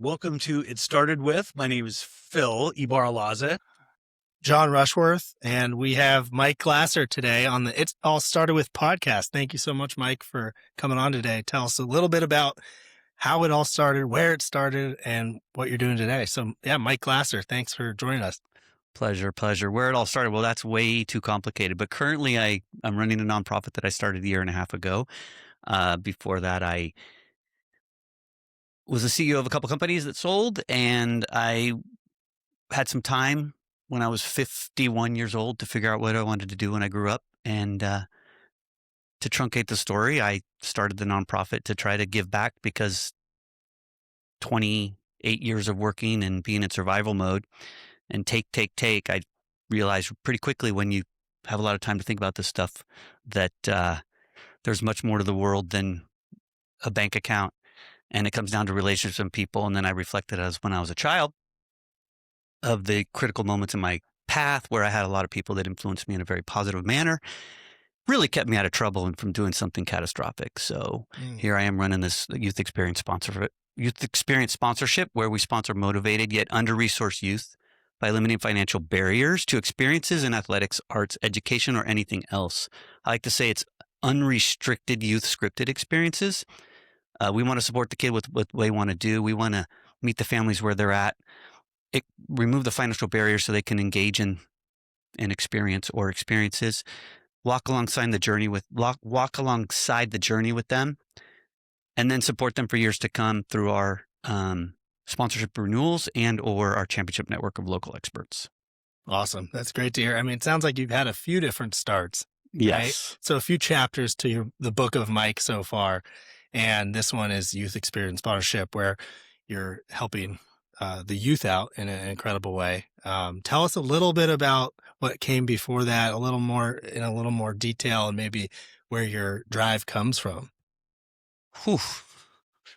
Welcome to It Started With. My name is Phil Ibaralaza. John Rushworth, and we have Mike Glasser today on the It All Started With podcast. Thank you so much, Mike, for coming on today. Tell us a little bit about how it all started, where it started, and what you're doing today. So, yeah, Mike Glasser, thanks for joining us. Pleasure. Where it all started, well, that's way too complicated. But currently, I'm running a nonprofit that I started a year and a half ago. Before that, I was the CEO of a couple companies that sold, and I had some time when I was 51 years old to figure out what I wanted to do when I grew up. And to truncate the story, I started the nonprofit to try to give back because 28 years of working and being in survival mode and take, I realized pretty quickly when you have a lot of time to think about this stuff that there's much more to the world than a bank account. And it comes down to relationships and people. And then I reflected as when I was a child of the critical moments in my path where I had a lot of people that influenced me in a very positive manner, really kept me out of trouble and from doing something catastrophic. So here I am running this youth experience sponsorship where we sponsor motivated yet under-resourced youth by eliminating financial barriers to experiences in athletics, arts, education, or anything else. I like to say it's unrestricted youth scripted experiences. We want to support the kid with what they want to do. We want to meet the families where they're at. Remove the financial barriers so they can engage in an experience or experiences. Walk alongside the journey with them, and then support them for years to come through our sponsorship renewals and or our championship network of local experts. Awesome. That's great to hear. I mean, it sounds like you've had a few different starts. Yes. Right? So a few chapters to the book of Mike so far. And this one is youth experience sponsorship, where you're helping the youth out in an incredible way. Tell us a little bit about what came before that, in a little more detail, and maybe where your drive comes from. Whew.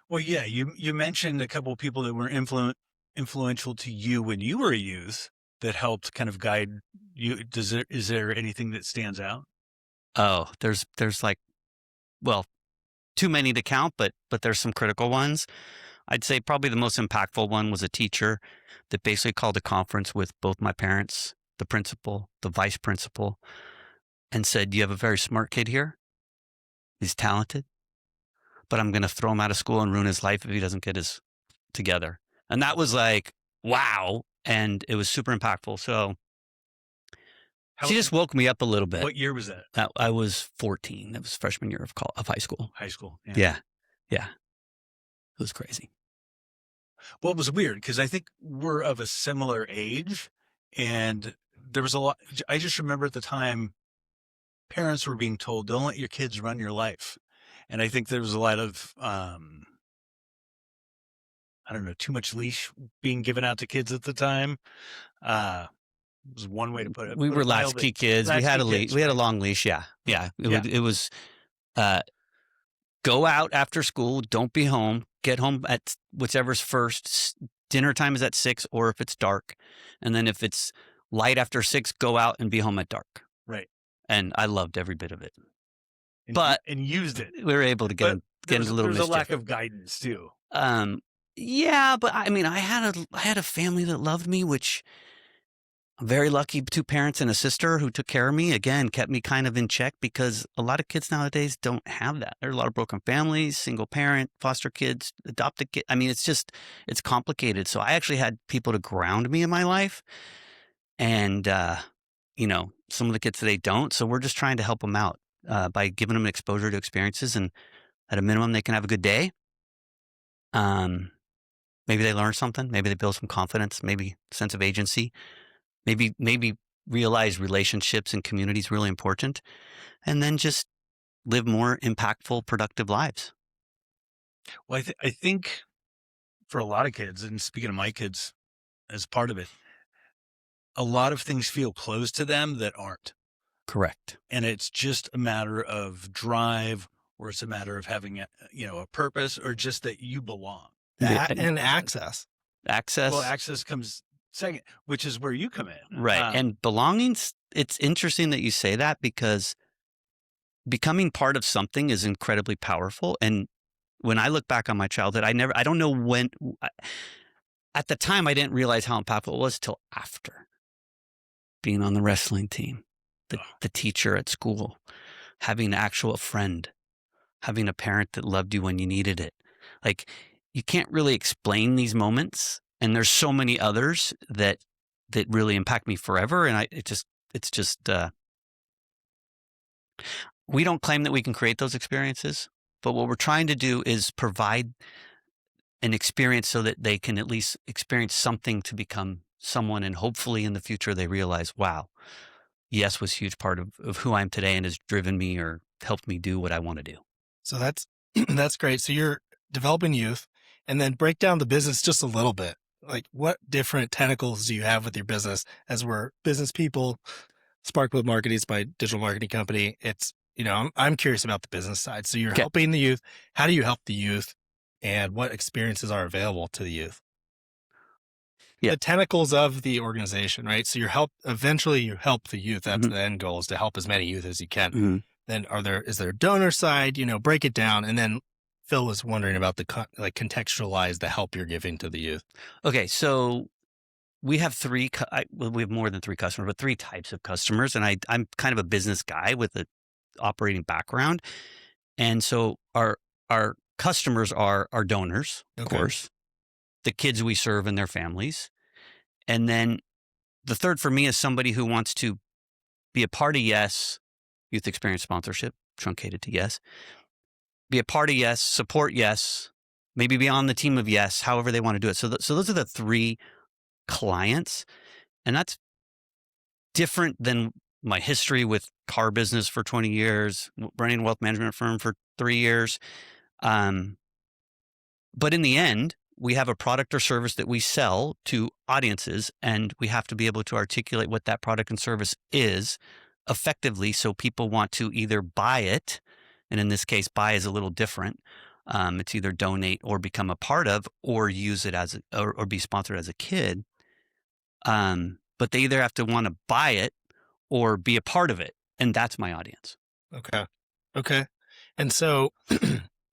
Well, yeah, you mentioned a couple of people that were influential to you when you were a youth that helped kind of guide you. Is there anything that stands out? Oh, there's like, well, too many to count, but there's some critical ones. I'd say probably the most impactful one was a teacher that basically called a conference with both my parents, the principal, the vice principal, and said, "You have a very smart kid here. He's talented, but I'm going to throw him out of school and ruin his life if he doesn't get his together." And that was like, wow. And it was super impactful. So she just woke me up a little bit. What year was that? I was 14. That was freshman year of high school. High school. Yeah. It was crazy. Well, it was weird because I think we're of a similar age, and there was a lot. I just remember at the time, parents were being told, "Don't let your kids run your life," and I think there was a lot of, I don't know, too much leash being given out to kids at the time. Was one way to put it. We were latchkey kids. We had a leash. We had a long leash. Yeah. It was go out after school. Don't be home. Get home at whichever's first. Dinner time is at 6, or if it's dark, and then if it's light after 6, go out and be home at dark. Right. And I loved every bit of it. And used it. We were able to get into a little. There's a lack of guidance too. Yeah, but I mean, I had a family that loved me, which I'm very lucky. 2 parents and a sister who took care of me. Again, kept me kind of in check because a lot of kids nowadays don't have that. There are a lot of broken families, single parent, foster kids, adopted kids. I mean, it's complicated. So I actually had people to ground me in my life, and some of the kids today don't. So we're just trying to help them out by giving them exposure to experiences, and at a minimum, they can have a good day. Maybe they learn something. Maybe they build some confidence. Maybe sense of agency. Maybe realize relationships and community is really important, and then just live more impactful, productive lives. Well, I think for a lot of kids, and speaking of my kids as part of it, a lot of things feel closed to them that aren't. Correct. And it's just a matter of drive, or it's a matter of having a purpose, or just that you belong. That and access. Well, access comes second, which is where you come in. Right. And belongings, it's interesting that you say that, because becoming part of something is incredibly powerful. And when I look back on my childhood, I don't know when, at the time, I didn't realize how impactful it was till after being on the wrestling team, the teacher at school, having an actual friend, having a parent that loved you when you needed it. Like, you can't really explain these moments. And there's so many others that really impact me forever. And it's just, we don't claim that we can create those experiences, but what we're trying to do is provide an experience so that they can at least experience something to become someone. And hopefully in the future, they realize, wow, yes was a huge part of who I am today and has driven me or helped me do what I want to do. So that's that's great. So you're developing youth, and then break down the business just a little bit. Like, what different tentacles do you have with your business? As we're business people, Sparkwood Marketing is my digital marketing company. It's, I'm curious about the business side. So you're helping the youth. How do you help the youth, and what experiences are available to the youth? Yeah. The tentacles of the organization, right? So eventually you help the youth. That's Mm-hmm. the end goal, is to help as many youth as you can. Mm-hmm. Then is there a donor side? Break it down. And then Phil was wondering about contextualize the help you're giving to the youth. Okay, so we have we have more than 3 customers, but 3 types of customers. And I'm kind of a business guy with an operating background. And so our customers are our donors, of course, the kids we serve and their families. And then the third for me is somebody who wants to be a part of YES, Youth Experience Sponsorship, truncated to YES, be a part of YES, support YES, maybe be on the team of YES, however they want to do it. So those are the 3 clients. And that's different than my history with car business for 20 years, running a wealth management firm for 3 years. But in the end, we have a product or service that we sell to audiences, and we have to be able to articulate what that product and service is effectively, so people want to either buy it, and in this case, buy is a little different. It's either donate or become a part of, or use it as or be sponsored as a kid. But they either have to want to buy it or be a part of it, and that's my audience. Okay. And so,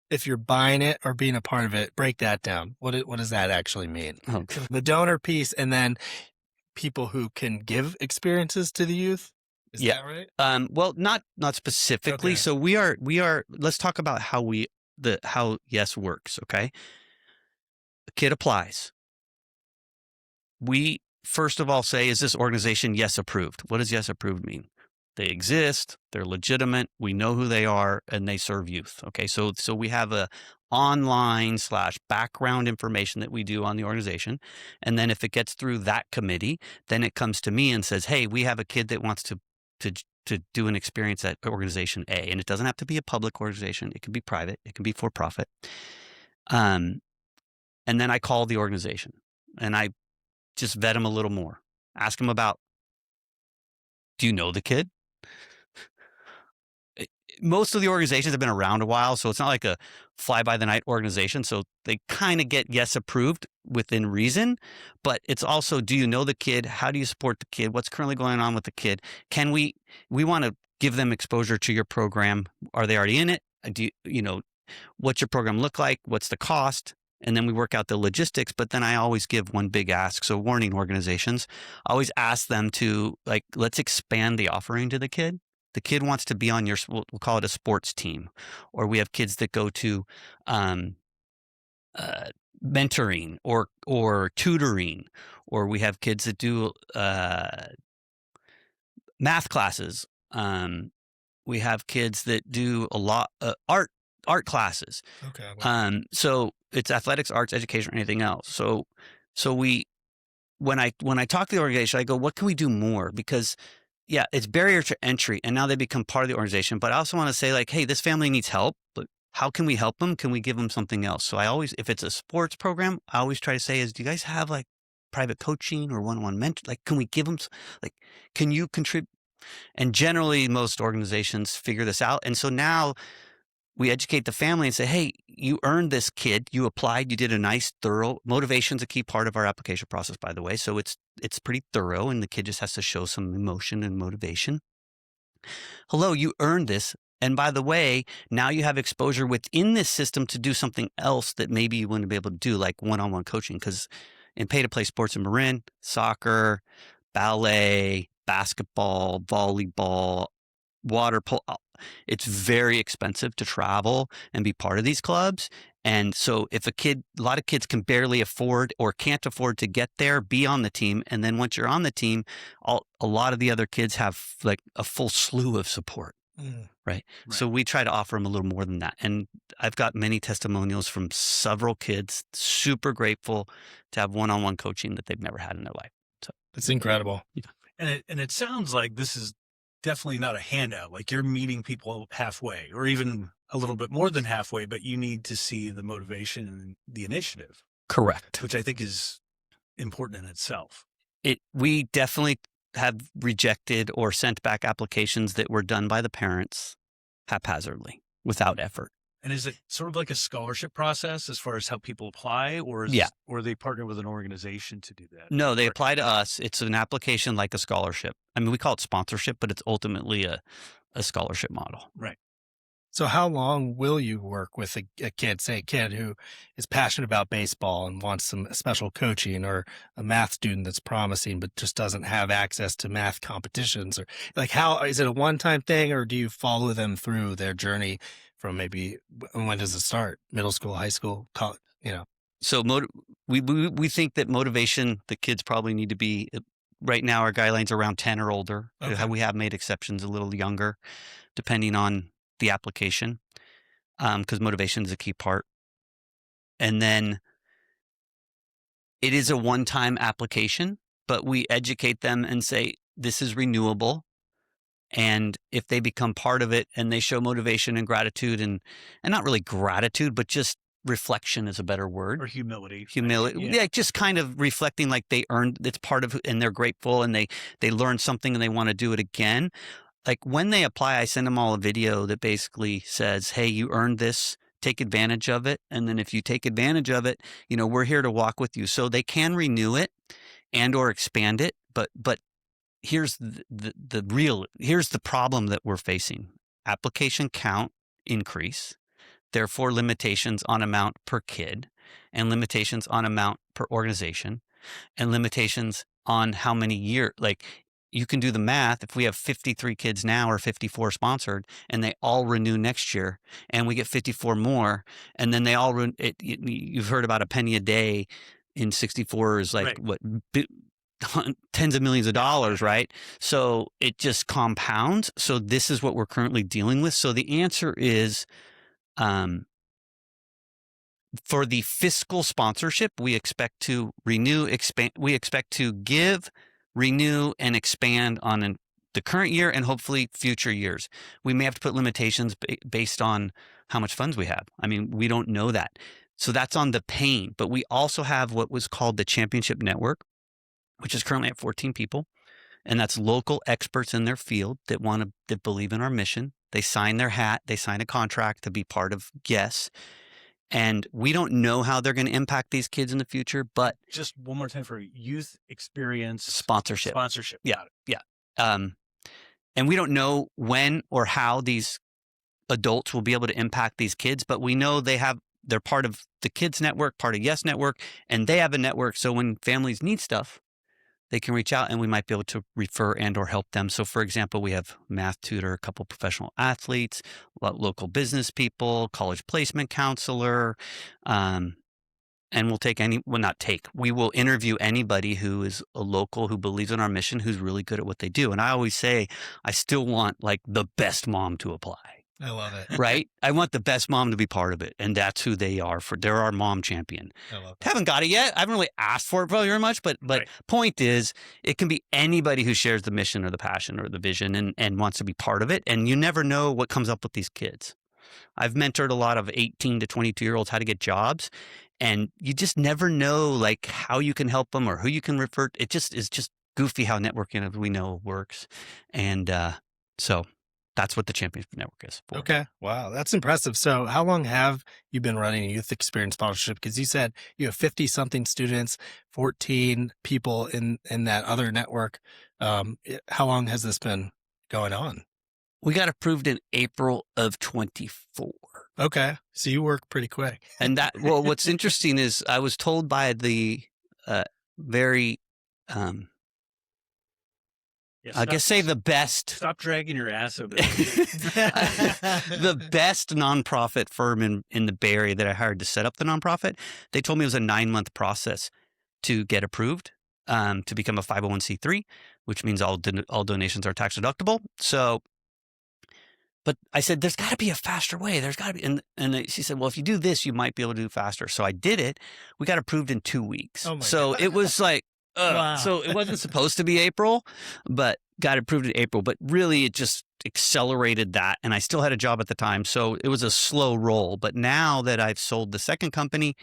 if you're buying it or being a part of it, break that down. What does that actually mean? Okay. The donor piece, and then people who can give experiences to the youth. Is that right? Well, not specifically. Okay. So we are. Let's talk about how YES works. Okay. A kid applies. We first of all say, is this organization YES approved? What does YES approved mean? They exist, they're legitimate, we know who they are, and they serve youth. Okay, so we have a online / background information that we do on the organization. And then if it gets through that committee, then it comes to me and says, hey, we have a kid that wants to do an experience at organization A. And it doesn't have to be a public organization. It can be private. It can be for profit. And then I call the organization and I just vet them a little more. Ask them about, do you know the kid? Most of the organizations have been around a while, so it's not like a fly-by-the-night organization. So they kind of get YES approved within reason, but it's also, do you know the kid? How do you support the kid? What's currently going on with the kid? We want to give them exposure to your program. Are they already in it? What's your program look like? What's the cost? And then we work out the logistics, but then I always give one big ask. So warning organizations, I always ask them to, let's expand the offering to the kid. The kid wants to be on we'll call it a sports team, or we have kids that go to mentoring or tutoring, or we have kids that do math classes. We have kids that do a lot art classes. Okay. Wow. So it's athletics, arts, education, or anything else. So when I talk to the organization, I go, what can we do more? Because yeah, it's barrier to entry, and now they become part of the organization. But I also want to say, hey, this family needs help, but how can we help them? Can we give them something else? So if it's a sports program, I always try to say do you guys have private coaching or one-on-one mentor? Can we give them, can you contribute? And generally most organizations figure this out. And so now we educate the family and say, hey, you earned this, kid. You applied. You did a nice, thorough. Motivation's a key part of our application process, by the way. So it's pretty thorough, and the kid just has to show some emotion and motivation. Hello, you earned this. And by the way, now you have exposure within this system to do something else that maybe you wouldn't be able to do, like one-on-one coaching. Because in pay-to-play sports in Marin, soccer, ballet, basketball, volleyball, water polo, it's very expensive to travel and be part of these clubs. And so if a lot of kids can barely afford or can't afford to get there, be on the team. And then once you're on the team, a lot of the other kids have like a full slew of support. Right. So we try to offer them a little more than that. And I've got many testimonials from several kids, super grateful to have one-on-one coaching that they've never had in their life. So It's incredible. And it sounds like this is definitely not a handout. Like you're meeting people halfway or even a little bit more than halfway, but you need to see the motivation and the initiative. Correct. Which I think is important in itself. We definitely have rejected or sent back applications that were done by the parents haphazardly without effort. And is it sort of like a scholarship process as far as how people apply, or or they partner with an organization to do that? No, they apply to us. It's an application like a scholarship. I mean, we call it sponsorship, but it's ultimately a scholarship model. Right. So how long will you work with a kid, say a kid who is passionate about baseball and wants some special coaching, or a math student that's promising but just doesn't have access to math competitions? Or like, how is it a one-time thing, or do you follow them through their journey from maybe when does it start? Middle school, high school, college, So we think that motivation, the kids probably need to be, right now our guidelines are around 10 or older. Okay. We have made exceptions a little younger, depending on the application, because motivation is a key part. And then it is a one-time application, but we educate them and say, this is renewable. And if they become part of it and they show motivation and gratitude and not really gratitude, but just reflection is a better word. Or humility. Humility. Yeah, just kind of reflecting like they earned, it's part of, and they're grateful and they learned something and they want to do it again. Like when they apply, I send them all a video that basically says, hey, you earned this, take advantage of it. And then if you take advantage of it, we're here to walk with you. So they can renew it and or expand it. But here's here's the problem that we're facing. Application count increase, therefore limitations on amount per kid, and limitations on amount per organization, and limitations on how many years. Like you can do the math. If we have 53 kids now or 54 sponsored and they all renew next year and we get 54 more, and then they all you've heard about a penny a day in 64 is like what, tens of millions of dollars, right? So it just compounds. So this is what we're currently dealing with. So the answer is, for the fiscal sponsorship, we expect to renew, expand. We expect to give, renew, and expand on the current year and hopefully future years. We may have to put limitations based on how much funds we have. I mean, we don't know that. So that's on the pain. But we also have what was called the Championship Network, which is currently at 14 people. And that's local experts in their field that believe in our mission. They sign their hat. They sign a contract to be part of YES. And we don't know how they're going to impact these kids in the future, but just one more time for youth experience sponsorship. Yeah. And we don't know when or how these adults will be able to impact these kids, but we know they're part of the kids network, part of YES network, and they have a network. So when families need stuff, they can reach out and we might be able to refer and or help them. So for example, we have math tutor, a couple professional athletes, local business people, college placement counselor, and we will interview anybody who is a local who believes in our mission, who's really good at what they do. And I always say, I still want like the best mom to apply. I love it. Right? I want the best mom to be part of it. And that's who they are. They're our mom champion. I love that. Haven't got it yet. I haven't really asked for it very much, but point is, it can be anybody who shares the mission or the passion or the vision and wants to be part of it. And you never know what comes up with these kids. I've mentored a lot of 18 to 22-year-olds how to get jobs, and you just never know like how you can help them or who you can refer. It just is just goofy how networking, as we know, works. And so that's what the Championship Network is for. Okay. Wow. That's impressive. So how long have you been running a youth experience sponsorship? Because you said you have 50 something students, 14 people in that other network. How long has this been going on? We got approved in April of 24. Okay. So you work pretty quick. And well, what's interesting is I was told by the very, I guess say the best. Stop dragging your ass over there. The best nonprofit firm in the Bay Area that I hired to set up the nonprofit, they told me it was a 9-month process to get approved, to become a 501c3, which means all donations are tax deductible. So, but I said, there's got to be a faster way. There's got to be. And she said, well, if you do this, you might be able to do faster. So I did it. We got approved in 2 weeks. Oh my so God. it was like, Wow. So it wasn't supposed to be April, but got approved in April. But really, it just accelerated that. And I still had a job at the time. So it was a slow roll. But now that I've sold the second company,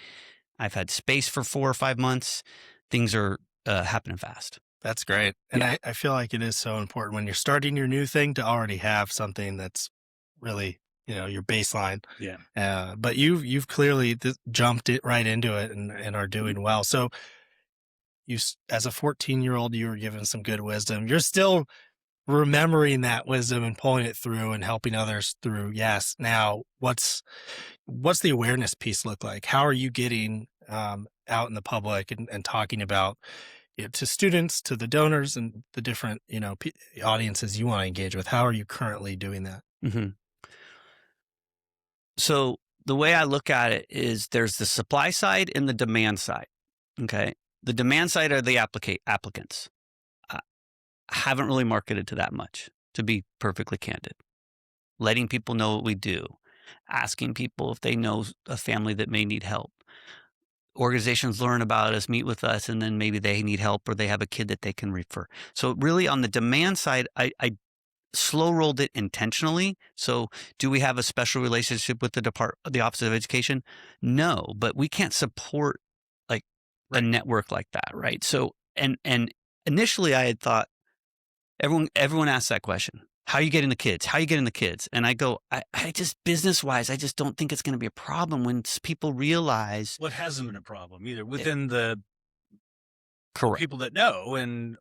I've had space for 4 or 5 months. Things are happening fast. That's great. And Yeah. I feel like it is so important when you're starting your new thing to already have something that's really, your baseline. Yeah. But you've clearly jumped it right into it and are doing well. So as a 14-year-old, you were given some good wisdom. You're still remembering that wisdom and pulling it through and helping others through. Yes. Now, what's the awareness piece look like? How are you getting out in the public and talking about to students, to the donors, and the different audiences you want to engage with? How are you currently doing that? Mm-hmm. So the way I look at it is there's the supply side and the demand side. Okay. The demand side are the applicants. I haven't really marketed to that much, to be perfectly candid. Letting people know what we do, asking people if they know a family that may need help. Organizations learn about us, meet with us, and then maybe they need help or they have a kid that they can refer. So really on the demand side, I slow rolled it intentionally. So do we have a special relationship with the Office of Education? No, but we can't support like a network like that, right? So and initially I had thought everyone asks that question. How are you getting the kids? How are you getting the kids? And I go, I just business-wise, I just don't think it's going to be a problem when people realize. Well, it hasn't been a problem either within the Correct. people that know. And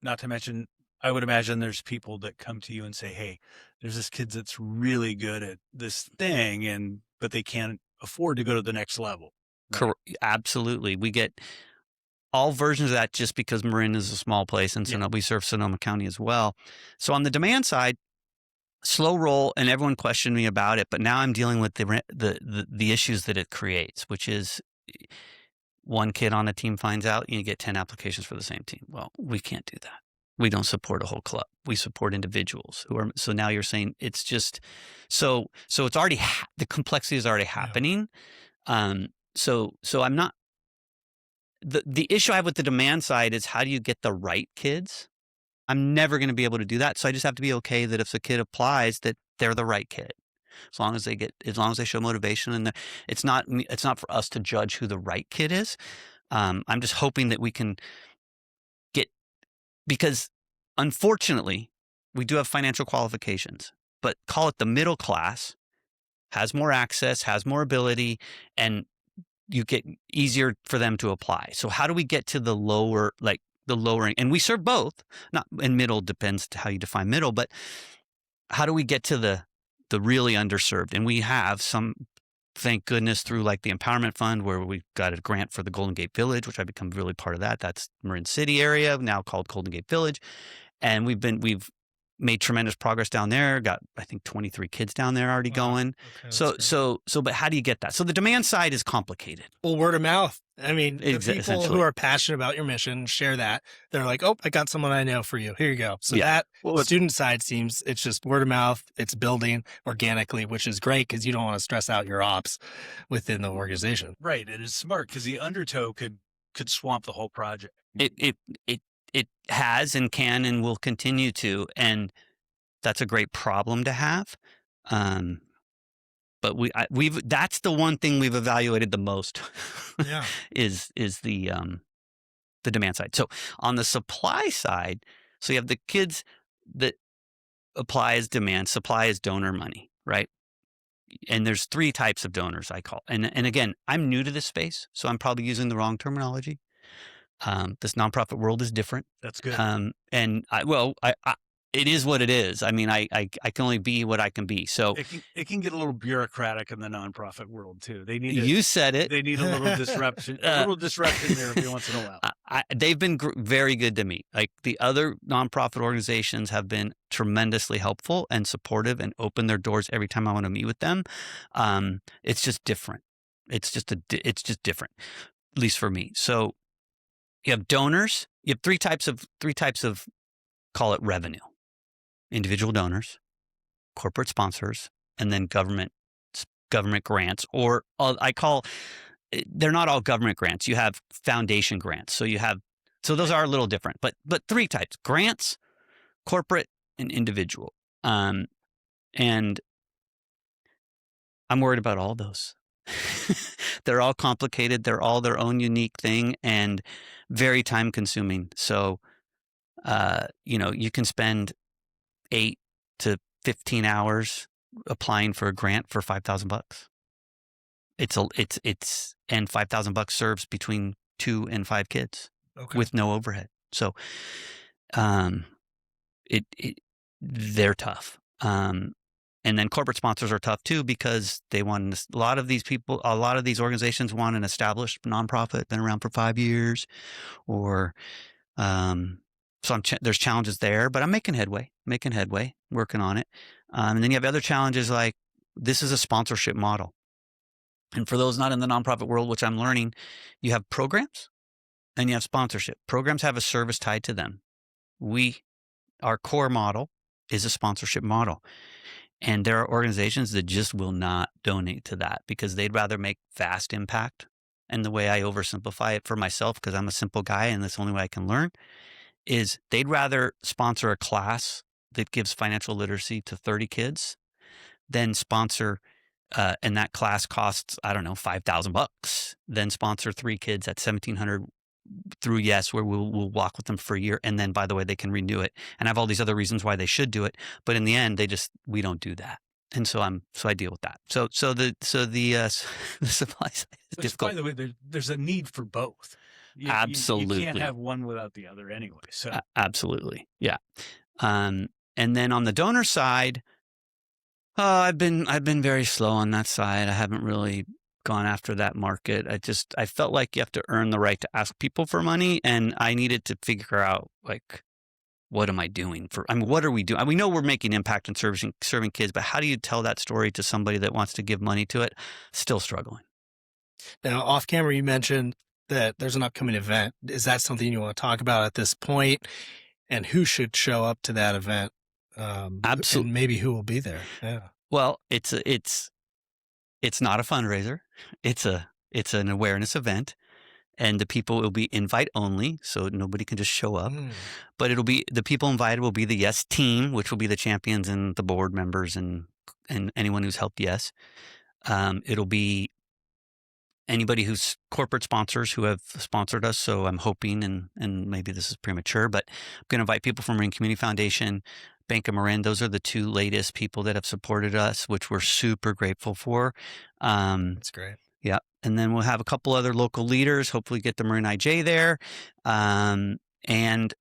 not to mention, I would imagine there's people that come to you and say, hey, there's this kid that's really good at this thing, but they can't afford to go to the next level. Right? Correct. Absolutely. We get all versions of that just because Marin is a small place and we serve Sonoma County as well. So on the demand side, slow roll, and everyone questioned me about it, but now I'm dealing with the issues that it creates, which is one kid on a team finds out you get 10 applications for the same team. Well, we can't do that. We don't support a whole club. We support individuals so now you're saying it's just, so it's already, the complexity is already happening. So I'm not, the issue I have with the demand side is how do you get the right kids? I'm never going to be able to do that. So I just have to be okay that if a kid applies, that they're the right kid. As long as they show motivation, and it's not for us to judge who the right kid is. I'm just hoping that we can because unfortunately we do have financial qualifications, but call it the middle class has more access, has more ability, and you get easier for them to apply. So how do we get to the lower, and we serve both, not, and middle depends to how you define middle, but how do we get to the really underserved? And we have some, thank goodness, through like the Empowerment Fund, where we got a grant for the Golden Gate Village, which I become really part of that. That's Marin City area, now called Golden Gate Village. And we've made tremendous progress down there. Got, I think, 23 kids down there already going. Okay, but how do you get that? So the demand side is complicated. Well, word of mouth. I mean, the people who are passionate about your mission share that. They're like, oh, I got someone I know for you. Here you go. So the student side seems, it's just word of mouth. It's building organically, which is great because you don't want to stress out your ops within the organization. Right. It is smart because the undertow could swamp the whole project. It has and can and will continue to, and that's a great problem to have. But that's the one thing we've evaluated the most. Yeah, is the demand side. So on the supply side, so you have the kids that apply as demand, supply as donor money, right? And there's 3 types of donors I call. And again, I'm new to this space, so I'm probably using the wrong terminology. This nonprofit world is different. That's good. And it is what it is. I mean, I can only be what I can be. So It can get a little bureaucratic in the nonprofit world too. you said it. They need a little disruption, there every once in a while. They've been very good to me. Like the other nonprofit organizations have been tremendously helpful and supportive and open their doors every time I want to meet with them. It's just different. It's just different, at least for me. So you have donors. You have three types of call it revenue: individual donors, corporate sponsors, and then government grants, or they're not all government grants. You have foundation grants. So those are a little different, but three types: grants, corporate, and individual. And I'm worried about all those. They're all complicated. They're all their own unique thing and very time consuming. So, you can spend 8 to 15 hours applying for a grant for $5,000. And $5,000 serves between 2 and 5 kids with no overhead. So, they're tough. And then corporate sponsors are tough too, because they want a lot of these organizations want an established nonprofit, been around for 5 years, or so there's challenges there. But I'm making headway, working on it. And then you have other challenges like this is a sponsorship model, and for those not in the nonprofit world, which I'm learning, you have programs and you have sponsorship. Programs have a service tied to them. Our core model is a sponsorship model. And there are organizations that just will not donate to that because they'd rather make fast impact. And the way I oversimplify it for myself, because I'm a simple guy and that's the only way I can learn, is they'd rather sponsor a class that gives financial literacy to 30 kids than sponsor, and that class costs, I don't know, $5,000, then sponsor 3 kids at $1,700 through Yes, where we'll walk with them for a year. And then, by the way, they can renew it and have all these other reasons why they should do it. But in the end, we don't do that. And so I deal with that. So the supply side is difficult. By the way, there's a need for both. Absolutely. You can't have one without the other anyway. So absolutely. Yeah. And then on the donor side, I've been very slow on that side. I haven't really gone after that market. I felt like you have to earn the right to ask people for money, and I needed to figure out, like, what am I doing what are we doing? We know we're making impact and serving kids, but how do you tell that story to somebody that wants to give money to it? Still struggling. Now, off camera, you mentioned that there's an upcoming event. Is that something you want to talk about at this point? And who should show up to that event? Absolutely. And maybe who will be there? Yeah. Well, it's not a fundraiser. It's an awareness event, and the people will be invite only, so nobody can just show up. But the people invited will be the Yes team, which will be the champions and the board members and anyone who's helped Yes. It'll be anybody who's corporate sponsors who have sponsored us. So I'm hoping, and maybe this is premature, but I'm going to invite people from Marin Community Foundation, Bank of Marin. Those are the 2 latest people that have supported us, which we're super grateful for. That's great. Yeah. And then we'll have a couple other local leaders, hopefully get the Marin IJ there. And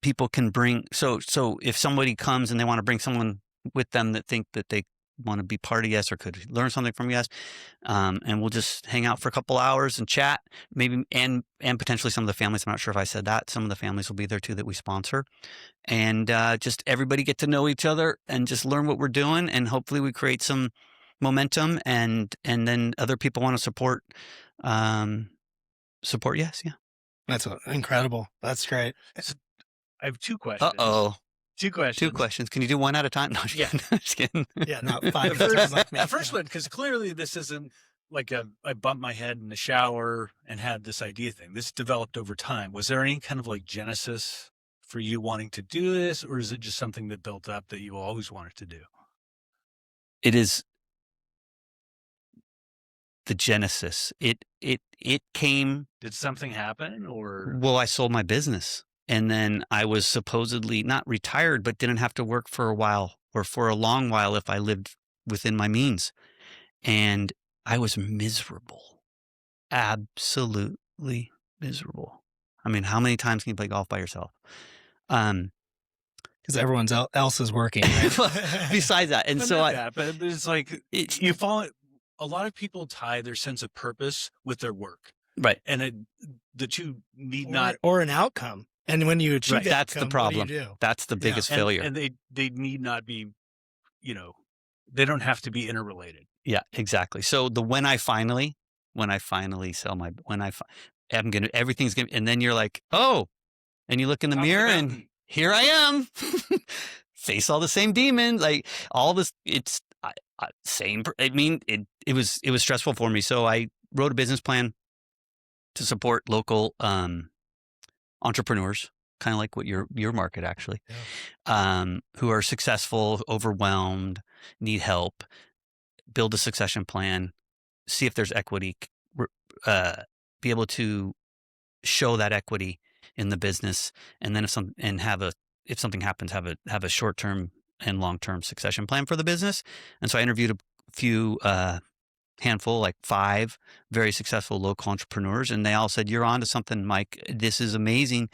people can bring, so if somebody comes and they want to bring someone with them that think that they want to be part of Yes or could learn something from Yes, and we'll just hang out for a couple hours and chat, maybe, and potentially some of the families. I'm not sure if I said that. Some of the families will be there too that we sponsor, and just everybody get to know each other and just learn what we're doing, and hopefully we create some momentum, and then other people want to support Yes. Yeah, that's incredible. That's great. I have 2 questions. Two questions. Can you do one at a time? No, just kidding. Yeah, not 5. The first one, because clearly this isn't like I bumped my head in the shower and had this idea thing. This developed over time. Was there any kind of like genesis for you wanting to do this, or is it just something that built up that you always wanted to do? It is the genesis. It came. Did something happen, or? Well, I sold my business. And then I was supposedly not retired, but didn't have to work for a while or for a long while if I lived within my means. And I was miserable, absolutely miserable. I mean, how many times can you play golf by yourself? because everyone else is working. Right? Besides that, and But so not that, but it's like it's you fall. A lot of people tie their sense of purpose with their work, right. and the two need not. or an outcome. And when you achieve Right. that That's the outcome, problem. what do you do? That's the biggest failure. And they need not be, they don't have to be interrelated. Yeah, exactly. So when I finally sell my, everything's gonna, and then you're like, oh, and you look in the Top of the mirror and mountain. here I am, face all the same demons, like all this. It's same. I mean, it was stressful for me. So I wrote a business plan to support local entrepreneurs, kind of like what your market actually, who are successful, overwhelmed, need help. Build a succession plan, see if there's equity, be able to show that equity in the business, and then if something happens, have a short term and long term succession plan for the business. And so I interviewed a few handful, like 5 very successful local entrepreneurs, and they all said, "You're on to something, Mike. This is amazing.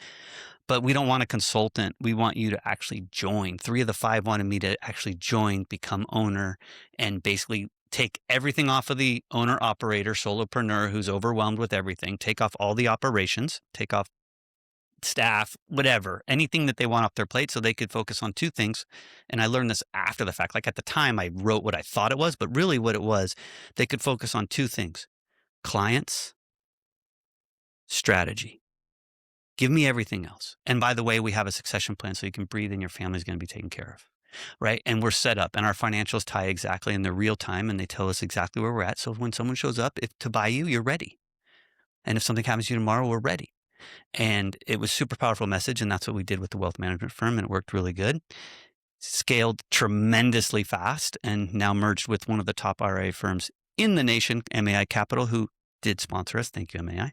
But we don't want a consultant. We want you to actually join." 3 of the 5 wanted me to actually join, become owner, and basically take everything off of the owner operator, solopreneur who's overwhelmed with everything, take off all the operations, take off staff, whatever, anything that they want off their plate so they could focus on 2 things. And I learned this after the fact. Like at the time I wrote what I thought it was, but really what it was, they could focus on 2 things: clients, strategy. Give me everything else. And by the way, we have a succession plan so you can breathe and your family's going to be taken care of. Right. And we're set up and our financials tie exactly in the real time and they tell us exactly where we're at. So when someone shows up to buy you, you're ready. And if something happens to you tomorrow, we're ready. And it was super powerful message. And that's what we did with the wealth management firm. And it worked really good. Scaled tremendously fast and now merged with one of the top RIA firms in the nation, MAI Capital, who did sponsor us. Thank you, MAI.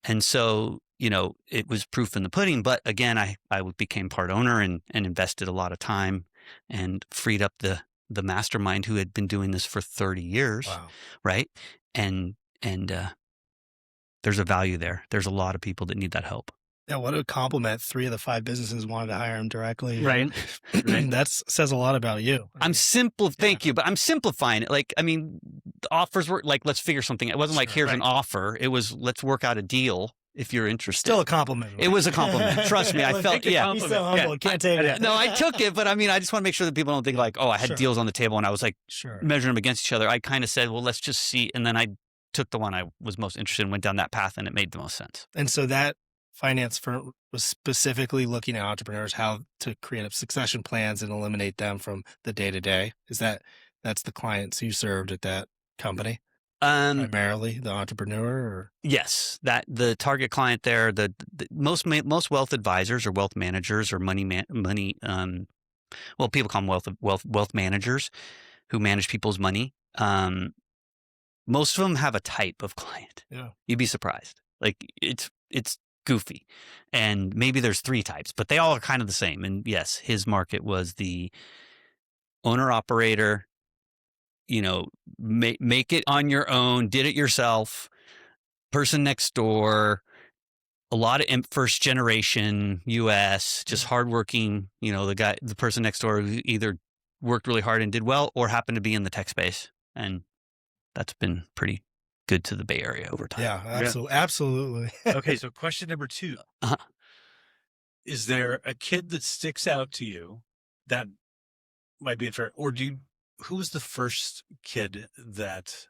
And so, it was proof in the pudding. But again, I became part owner and invested a lot of time and freed up the mastermind who had been doing this for 30 years. Wow. Right. And there's a value there. There's a lot of people that need that help. Yeah, what a compliment. 3 of the 5 businesses wanted to hire him directly. Right. That says a lot about you. Thank you, but I'm simplifying it. Like, I mean, the offers were like, let's figure something. It wasn't like, here's an offer. It was, let's work out a deal if you're interested. Still a compliment. It was a compliment. Trust me. I felt, He's so humble. Can't take it. No, I took it, but I mean, I just want to make sure that people don't think like, oh, I had deals on the table and I was like measuring them against each other. I kind of said, well, let's just see. And then I took the one I was most interested in, went down that path, and it made the most sense. And so that finance firm was specifically looking at entrepreneurs, how to create up succession plans and eliminate them from the day-to-day. That's the clients you served at that company? Primarily the entrepreneur? Or? Yes, that the target client there, the most wealth advisors or wealth managers or well, people call them wealth managers who manage people's money. Most of them have a type of client. Yeah. You'd be surprised. Like it's goofy. And maybe there's 3 types, but they all are kind of the same. And yes, his market was the owner operator, make it on your own, did it yourself, person next door, a lot of first generation US, just hardworking, the person next door who either worked really hard and did well or happened to be in the tech space. And that's been pretty good to the Bay Area over time. Yeah, absolutely. Okay, so question number 2. Uh-huh. Is there a kid that sticks out to you that might be unfair? Or who was the first kid that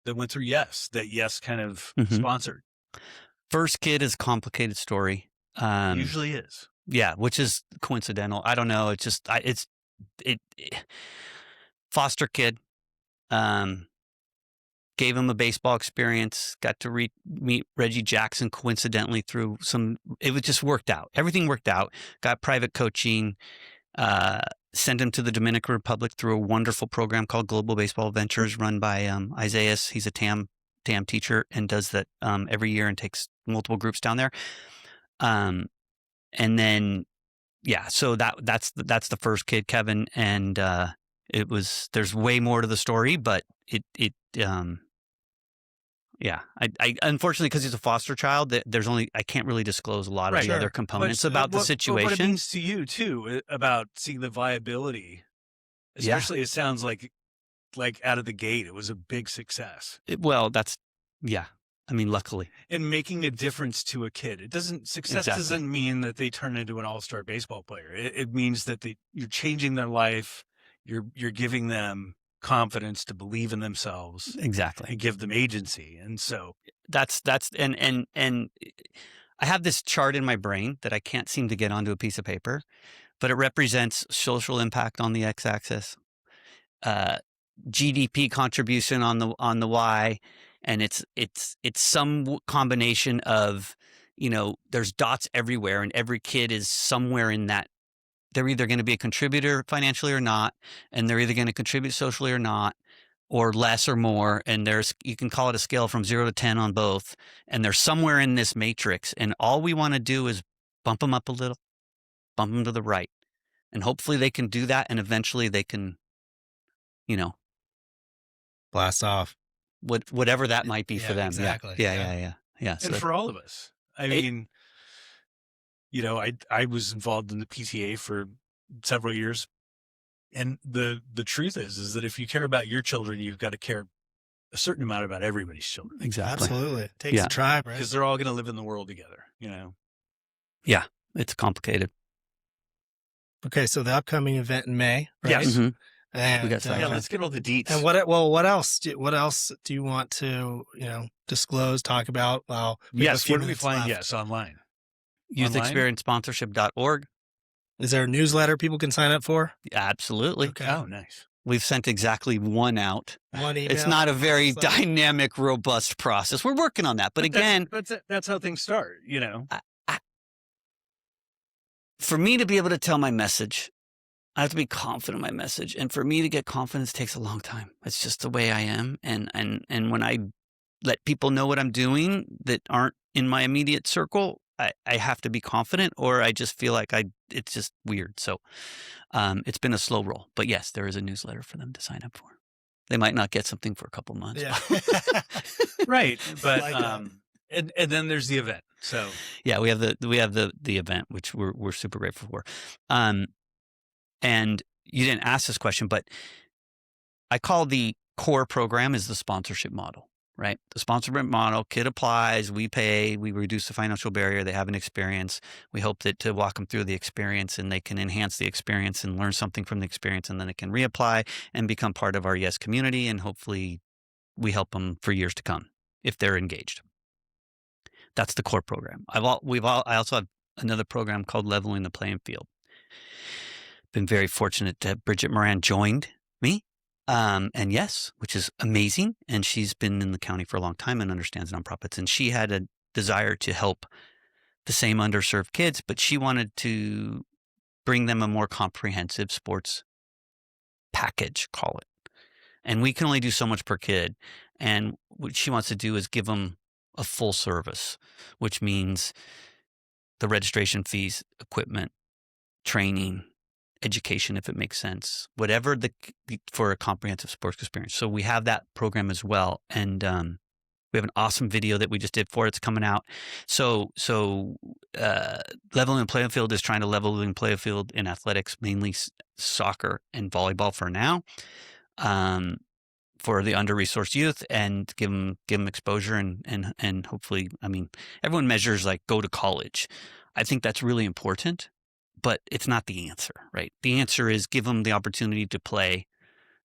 went through that Yes kind of sponsored? First kid is a complicated story. Usually is. Yeah, which is coincidental. I don't know. It's just, foster kid. Gave him a baseball experience, got to meet Reggie Jackson coincidentally through it was just worked out. Everything worked out. Got private coaching, sent him to the Dominican Republic through a wonderful program called Global Baseball Ventures run by Isaiah. He's a TAM teacher and does that every year and takes multiple groups down there. And then, so that's the first kid, Kevin. And there's way more to the story, but Yeah. I unfortunately, because he's a foster child, I can't really disclose a lot of Right. the other Sure. components But about the what it situation. means to you too about seeing the viability, Yeah. especially it sounds like out of the gate, it was a big success. Well, yeah. I mean, luckily. And making a difference to a kid. Success Exactly. doesn't mean that they turn into an all-star baseball player. It means that you're changing their life. You're giving them confidence to believe in themselves Exactly. and give them agency. And so That's and I have this chart in my brain that I can't seem to get onto a piece of paper, but it represents social impact on the x-axis, GDP contribution on the y, and it's some combination of, there's dots everywhere, and every kid is somewhere in that. They're either going to be a contributor financially or not, and they're either going to contribute socially or not, or less or more. And you can call it a scale from 0 to 10 on both. And they're somewhere in this matrix. And all we want to do is bump them up a little, bump them to the right. And hopefully they can do that. And eventually they can, blast off. Whatever that might be for them. Exactly. Yeah. So and for all of us, I mean, I was involved in the PTA for several years. And the truth is that if you care about your children, you've got to care a certain amount about everybody's children. Exactly. Absolutely. It takes a tribe, right? Because they're all going to live in the world together, Yeah. It's complicated. Okay. So the upcoming event in May, right? Yes. Mm-hmm. And, We got that. Yeah, let's get all the deets. And what else do you want to, disclose, talk about? Well, yes. Where do we find? Yes. Online. YouthexperienceSponsorship.org. Is there a newsletter people can sign up for? Absolutely. Okay. Oh, nice. We've sent exactly one out. One email. It's not a very dynamic, robust process. We're working on that. But again, that's how things start, for me to be able to tell my message, I have to be confident in my message. And for me to get confidence takes a long time. It's just the way I am. And when I let people know what I'm doing that aren't in my immediate circle, I have to be confident, or I just feel like it's just weird. So it's been a slow roll. But yes, there is a newsletter for them to sign up for. They might not get something for a couple months. Yeah. Right. But and then there's the event. So yeah, we have the event, which we're super grateful for. And you didn't ask this question, but I call the core program is the sponsorship model. Right? The sponsorship model, kid applies, we pay, we reduce the financial barrier, they have an experience. We hope that to walk them through the experience and they can enhance the experience and learn something from the experience, and then it can reapply and become part of our YES community, and hopefully we help them for years to come if they're engaged. That's the core program. I also have another program called Leveling the Playing Field. Been very fortunate to have Bridget Moran joined me. And yes, which is amazing. And she's been in the county for a long time and understands nonprofits. And she had a desire to help the same underserved kids, but she wanted to bring them a more comprehensive sports package, call it. And we can only do so much per kid. And what she wants to do is give them a full service, which means the registration fees, equipment, training, education, if it makes sense, whatever for a comprehensive sports experience. So we have that program as well. And we have an awesome video that we just did for it. It's coming out. So Leveling the Playing Field is trying to level the playing field in athletics, mainly soccer and volleyball for now, for the under-resourced youth, and give them exposure and hopefully, I mean, everyone measures like go to college. I think that's really important. But it's not the answer, right? The answer is give them the opportunity to play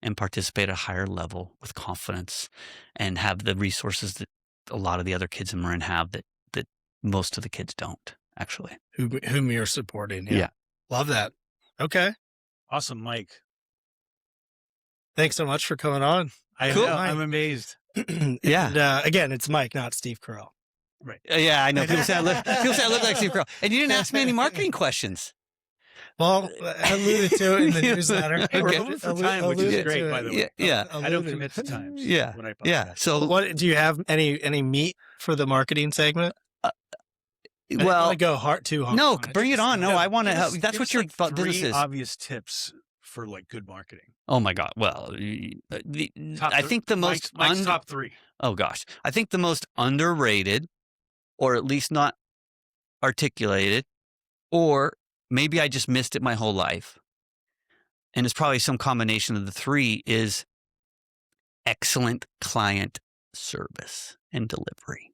and participate at a higher level with confidence and have the resources that a lot of the other kids in Marin have that most of the kids don't, actually. Whom you're supporting. Yeah. Love that. Okay. Awesome, Mike. Thanks so much for coming on. Cool. I'm amazed. Yeah. And, again, it's Mike, not Steve Carell. Right. Yeah, I know. People say I look like Steve Carell. And you didn't ask me any marketing questions. Well, I alluded to it in the newsletter. We're over for time, which is great, by the way. Yeah. I don't commit to times. Yeah. When I podcast. Yeah. So what do you have any meat for the marketing segment? I didn't well, want to go too hard. no, on it. bring it on. No, I want to help. Give That's us what your like business three is. obvious tips for like good marketing. Oh my God. Well, I think the most Mike's top three. Oh gosh. I think the most underrated, or at least not articulated, or maybe I just missed it my whole life, and it's probably some combination of the three, is excellent client service and delivery.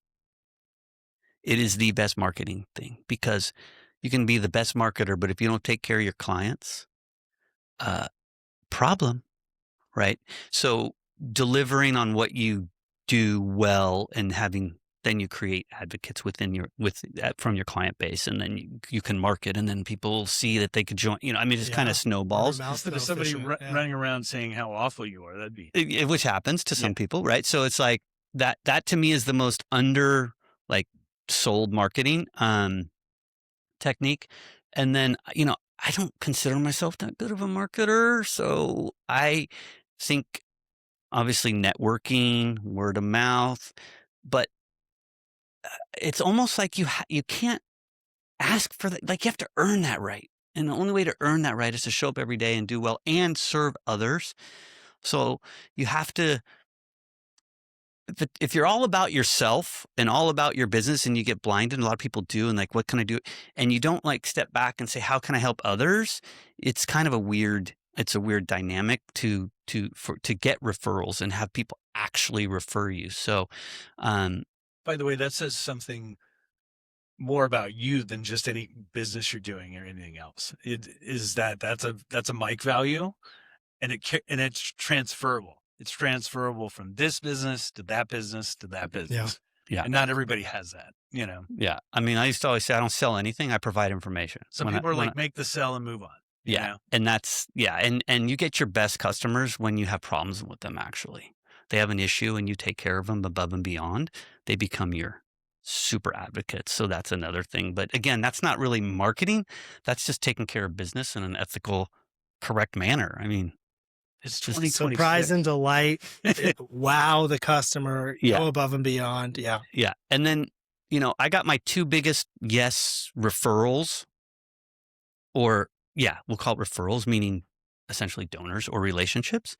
It is the best marketing thing, because you can be the best marketer, but if you don't take care of your clients, problem, right? So delivering on what you do well, and then you create advocates from your client base, and then you can market, and then people will see that they could join. I mean, it just kind of snowballs. Instead of somebody running around saying how awful you are, that'd be Which happens to some people, right? So it's like that to me is the most under sold marketing technique. And then, I don't consider myself that good of a marketer. So I think obviously networking, word of mouth, but it's almost like you can't ask for that. Like, you have to earn that right. And the only way to earn that right is to show up every day and do well and serve others. So you have to, if you're all about yourself and all about your business, and you get blinded, and a lot of people do, and like, what can I do? And you don't step back and say, how can I help others? It's kind of a weird dynamic to get referrals and have people actually refer you. So, by the way, that says something more about you than just any business you're doing or anything else. It is that's a mic value, and it's transferable. It's transferable from this business to that business to that business. Yeah. And not everybody has that, Yeah. I mean, I used to always say, I don't sell anything. I provide information. Some people are make the sell and move on. Yeah. And that's, and you get your best customers when you have problems with them. Actually, they have an issue and you take care of them above and beyond. They become your super advocates. So that's another thing. But again, that's not really marketing. That's just taking care of business in an ethical, correct manner. I mean, it's just 2026. surprise and delight. Wow, the customer. Go above and beyond. Yeah. Yeah. And then, I got my two biggest referrals, or we'll call it referrals, meaning essentially donors or relationships,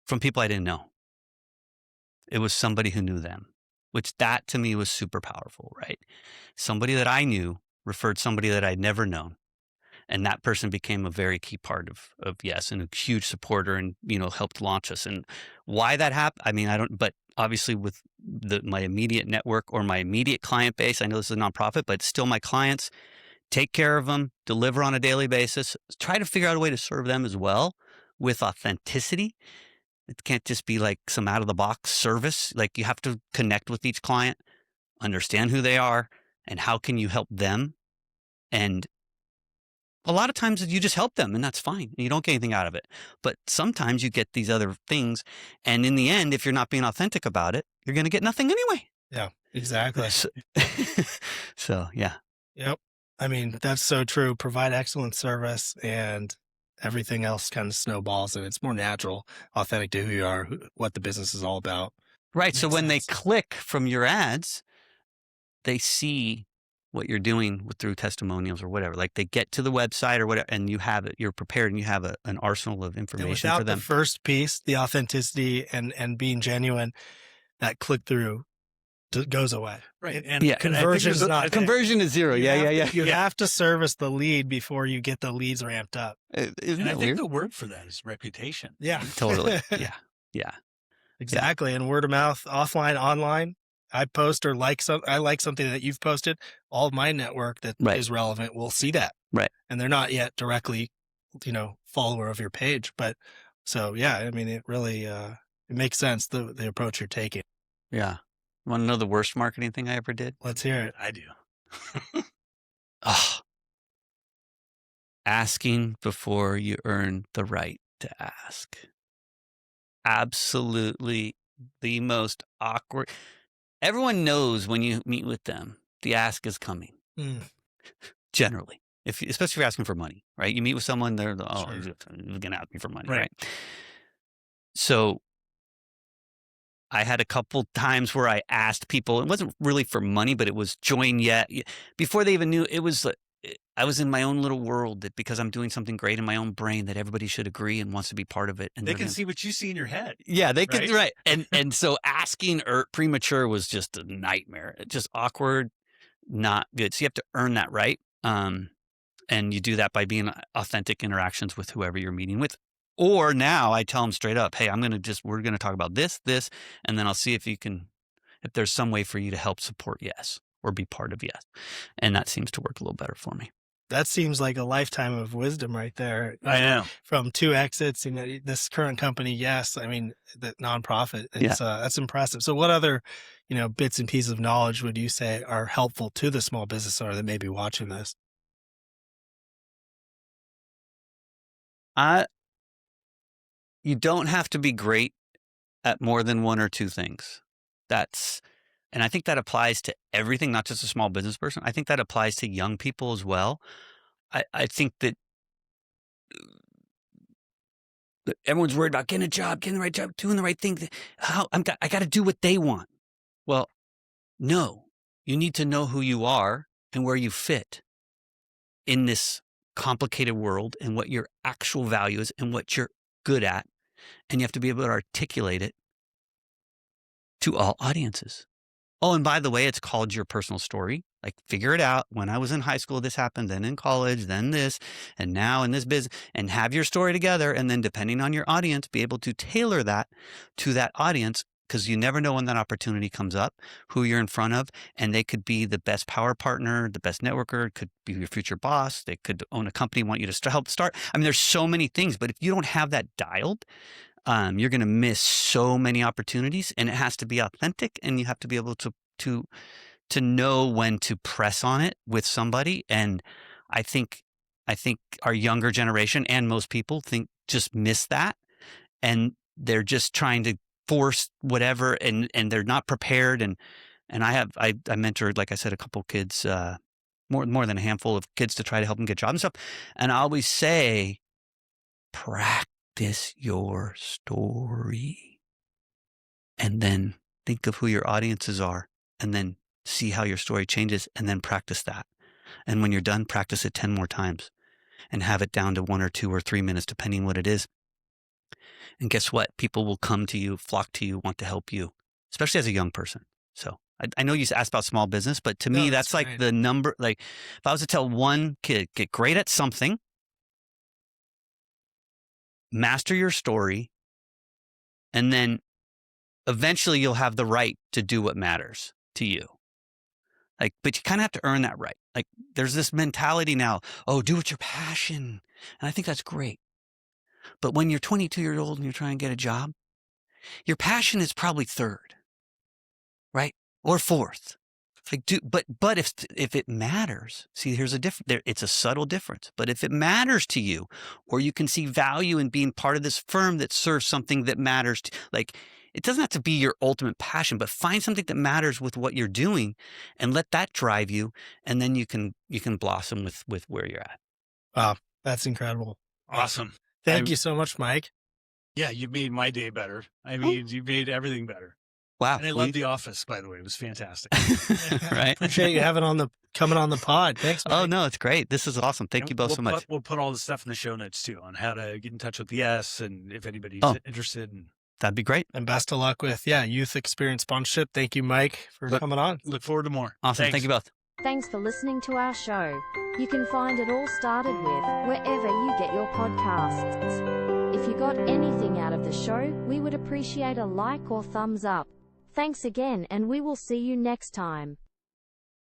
from people I didn't know. It was somebody who knew them, which that to me was super powerful, right? Somebody that I knew referred somebody that I'd never known. And that person became a very key part of Yes, and a huge supporter, and, helped launch us. And why that happened, I mean, I don't, but obviously with my immediate network or my immediate client base, I know this is a nonprofit, but still my clients, take care of them, deliver on a daily basis, try to figure out a way to serve them as well with authenticity. It can't just be like some out of the box service. Like, you have to connect with each client, understand who they are, and how can you help them. And a lot of times you just help them, and that's fine. And you don't get anything out of it. But sometimes you get these other things. And in the end, if you're not being authentic about it, you're going to get nothing anyway. Yeah, exactly. So, yeah. Yep. I mean, that's so true. Provide excellent service, and everything else kind of snowballs, and it's more natural, authentic to who you are, what the business is all about. Right. So when they click from your ads, they see what you're doing through testimonials or whatever. Like, they get to the website or whatever, and you have it, you're prepared, and you have an arsenal of information for them. The first piece, the authenticity and being genuine, that click through goes away. Right. And conversion is not. Conversion is zero. Yeah. You have to service the lead before you get the leads ramped up. And I think the word for that is reputation. Yeah. Totally. Yeah. Exactly. And word of mouth, offline, online. I post or I like something that you've posted. All of my network that is relevant will see that. Right. And they're not yet directly, follower of your page. But so, yeah, I mean, it really, it makes sense, the approach you're taking. Yeah. Want to know the worst marketing thing I ever did? Let's hear it. I do. Asking before you earn the right to ask. Absolutely the most awkward. Everyone knows when you meet with them, the ask is coming. Generally, especially if you're asking for money, right? You meet with someone, they're you're going to ask me for money, right? So I had a couple times where I asked people, it wasn't really for money, but it was join yet. Before they even knew, it was I was in my own little world that because I'm doing something great in my own brain that everybody should agree and wants to be part of it. And They they're can gonna, see what you see in your head. yeah, they could, right? right. And so asking Premature was just a nightmare. Just awkward, not good. So you have to earn that right. And you do that by being authentic interactions with whoever you're meeting with. Or now I tell them straight up, hey, we're going to talk about this, and then I'll see if there's some way for you to help support yes or be part of yes. And that seems to work a little better for me. That seems like a lifetime of wisdom right there. I know. From 2 exits, this current company, yes, I mean, the nonprofit, that's impressive. So what other, bits and pieces of knowledge would you say are helpful to the small business owner that may be watching this? You don't have to be great at more than 1 or 2 things. And I think that applies to everything, not just a small business person. I think that applies to young people as well. I think that everyone's worried about getting a job, getting the right job, doing the right thing. I got to do what they want. Well, no, you need to know who you are and where you fit in this complicated world and what your actual value is and what you're good at. And you have to be able to articulate it to all audiences. Oh, and by the way, it's called your personal story. Like, figure it out. When I was in high school, this happened, then in college, then this, and now in this business, and have your story together. And then depending on your audience, be able to tailor that to that audience, because you never know when that opportunity comes up, who you're in front of, and they could be the best power partner, the best networker, could be your future boss. They could own a company, want you to help start. I mean, there's so many things, but if you don't have that dialed, you're going to miss so many opportunities, and it has to be authentic, and you have to be able to know when to press on it with somebody. And I think our younger generation and most people just miss that, and they're just trying to force whatever, and they're not prepared. And I mentored, like I said, a couple kids, more than a handful of kids to try to help them get jobs and stuff. And I always say, practice your story, and then think of who your audiences are, and then see how your story changes, and then practice that. And when you're done, practice it 10 more times and have it down to 1 or 2 or 3 minutes, depending what it is. And guess what? People will come to you, flock to you, want to help you, especially as a young person. So I know you asked about small business, but to me, that's like the number. Like, if I was to tell one kid, get great at something, master your story, and then eventually you'll have the right to do what matters to you. Like, but you kind of have to earn that right. Like, there's this mentality now, oh, do what your passion. And I think that's great. But when you're 22 years old and you're trying to get a job, your passion is probably 3rd, right? Or 4th. Like, but if it matters, see, here's a difference. It's a subtle difference. But if it matters to you, or you can see value in being part of this firm that serves something that matters, like, it doesn't have to be your ultimate passion, but find something that matters with what you're doing, and let that drive you, and then you can blossom with where you're at. Wow, that's incredible. Awesome. Thank you so much, Mike. Yeah, you made my day better. I mean, you made everything better. Wow. And I love The Office, by the way. It was fantastic. Right. Appreciate you coming on the pod. Thanks, Mike. Oh, no, it's great. This is awesome. Thank you both so much. We'll put all the stuff in the show notes too, on how to get in touch with Yes, and if anybody's interested. That'd be great. And best of luck with, youth experience sponsorship. Thank you, Mike, for coming on. Look forward to more. Awesome. Thanks. Thank you both. Thanks for listening to our show. You can find It All Started With wherever you get your podcasts. If you got anything out of the show, we would appreciate a like or thumbs up. Thanks again, and we will see you next time.